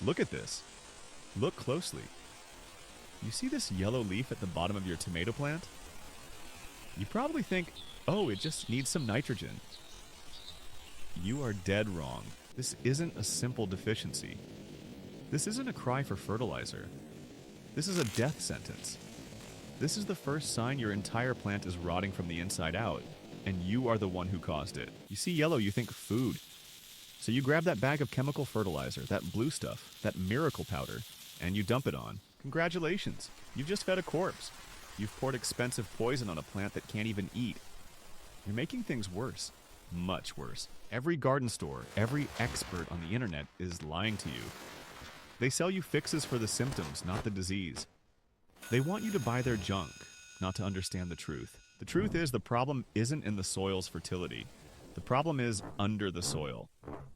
Look at this. Look closely. You see this yellow leaf at the bottom of your tomato plant? You probably think, oh, it just needs some nitrogen. You are dead wrong. This isn't a simple deficiency. This isn't a cry for fertilizer. This is a death sentence. This is the first sign your entire plant is rotting from the inside out, and you are the one who caused it. You see yellow, you think food. So you grab that bag of chemical fertilizer, that blue stuff, that miracle powder, and you dump it on. Congratulations, you've just fed a corpse. You've poured expensive poison on a plant that can't even eat. You're making things worse. Much worse. Every garden store, every expert on the internet is lying to you. They sell you fixes for the symptoms, not the disease. They want you to buy their junk, not to understand the truth. The truth is the problem isn't in the soil's fertility. The problem is under the soil.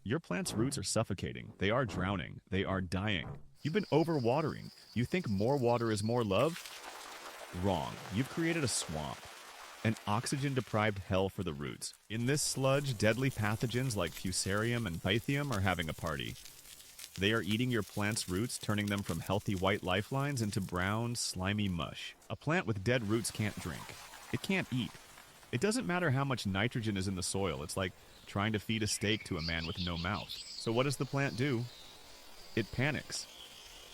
Your plant's roots are suffocating. They are drowning. They are dying. You've been overwatering. You think more water is more love? Wrong. You've created a swamp. An oxygen-deprived hell for the roots. In this sludge, deadly pathogens like Fusarium and Pythium are having a party. They are eating your plant's roots, turning them from healthy white lifelines into brown, slimy mush. A plant with dead roots can't drink. It can't eat. It doesn't matter how much nitrogen is in the soil. It's like trying to feed a steak to a man with no mouth. So what does the plant do? It panics.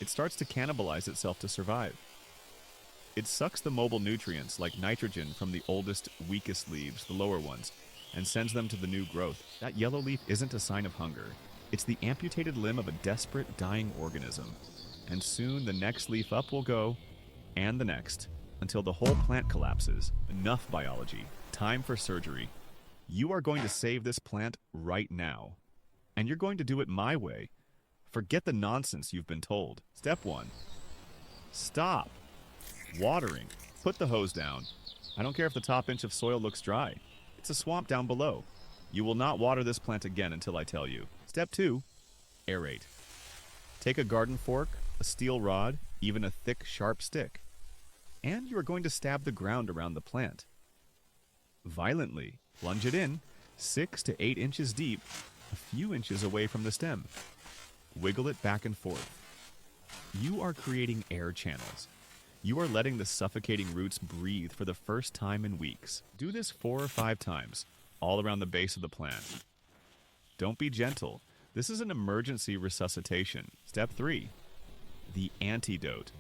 It starts to cannibalize itself to survive. It sucks the mobile nutrients like nitrogen from the oldest, weakest leaves, the lower ones, and sends them to the new growth. That yellow leaf isn't a sign of hunger. It's the amputated limb of a desperate, dying organism. And soon the next leaf up will go, and the next, until the whole plant collapses. Enough biology. Time for surgery. You are going to save this plant right now. And you're going to do it my way. Forget the nonsense you've been told. Step 1. Stop watering. Put the hose down. I don't care if the top inch of soil looks dry. It's a swamp down below. You will not water this plant again until I tell you. Step 2. Aerate. Take a garden fork, a steel rod, even a thick, sharp stick. And you are going to stab the ground around the plant. Violently. Plunge it in, 6 to 8 inches deep, a few inches away from the stem. Wiggle it back and forth. You are creating air channels. You are letting the suffocating roots breathe for the first time in weeks. Do this 4 or 5 times, all around the base of the plant. Don't be gentle. This is an emergency resuscitation. Step 3. The antidote.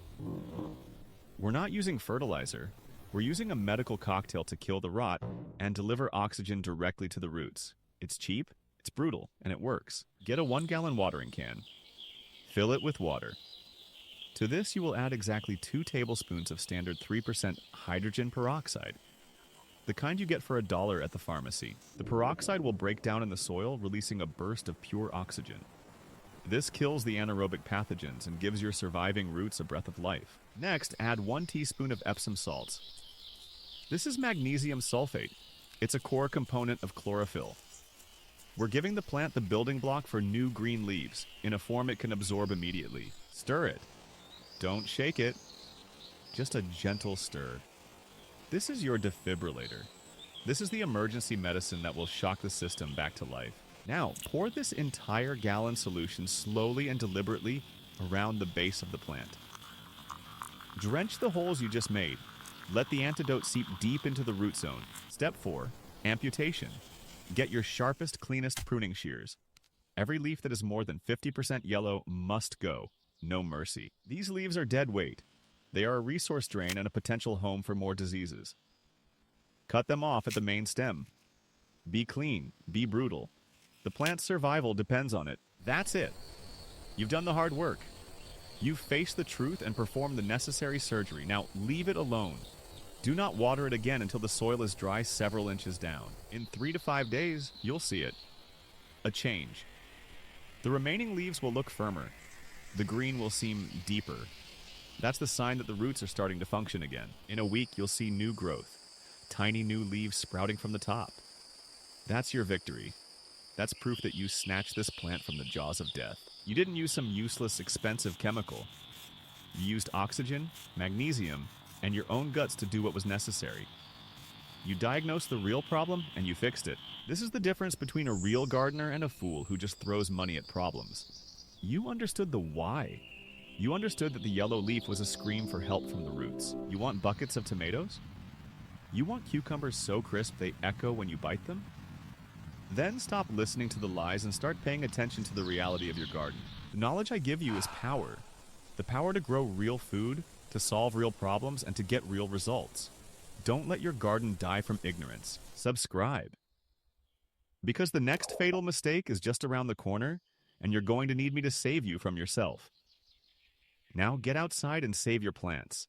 We're not using fertilizer. We're using a medical cocktail to kill the rot and deliver oxygen directly to the roots. It's cheap, it's brutal, and it works. Get a 1-gallon watering can. Fill it with water. To this, you will add exactly 2 tablespoons of standard 3% hydrogen peroxide, the kind you get for $1 at the pharmacy. The peroxide will break down in the soil, releasing a burst of pure oxygen. This kills the anaerobic pathogens and gives your surviving roots a breath of life. Next, add 1 teaspoon of Epsom salts. This is magnesium sulfate. It's a core component of chlorophyll. We're giving the plant the building block for new green leaves, in a form it can absorb immediately. Stir it. Don't shake it. Just a gentle stir. This is your defibrillator. This is the emergency medicine that will shock the system back to life. Now, pour this entire gallon solution slowly and deliberately around the base of the plant. Drench the holes you just made. Let the antidote seep deep into the root zone. Step 4. Amputation. Get your sharpest, cleanest pruning shears. Every leaf that is more than 50% yellow must go. No mercy. These leaves are dead weight. They are a resource drain and a potential home for more diseases. Cut them off at the main stem. Be clean. Be brutal. The plant's survival depends on it. That's it. You've done the hard work. You've faced the truth and performed the necessary surgery. Now leave it alone. Do not water it again until the soil is dry several inches down. In 3 to 5 days, you'll see it. A change. The remaining leaves will look firmer. The green will seem deeper. That's the sign that the roots are starting to function again. In a week, you'll see new growth. Tiny new leaves sprouting from the top. That's your victory. That's proof that you snatched this plant from the jaws of death. You didn't use some useless, expensive chemical. You used oxygen, magnesium, and your own guts to do what was necessary. You diagnosed the real problem, and you fixed it. This is the difference between a real gardener and a fool who just throws money at problems. You understood the why. You understood that the yellow leaf was a scream for help from the roots. You want buckets of tomatoes? You want cucumbers so crisp they echo when you bite them? Then stop listening to the lies and start paying attention to the reality of your garden. The knowledge I give you is power. The power to grow real food, to solve real problems, and to get real results. Don't let your garden die from ignorance. Subscribe. Because the next fatal mistake is just around the corner, and you're going to need me to save you from yourself. Now get outside and save your plants.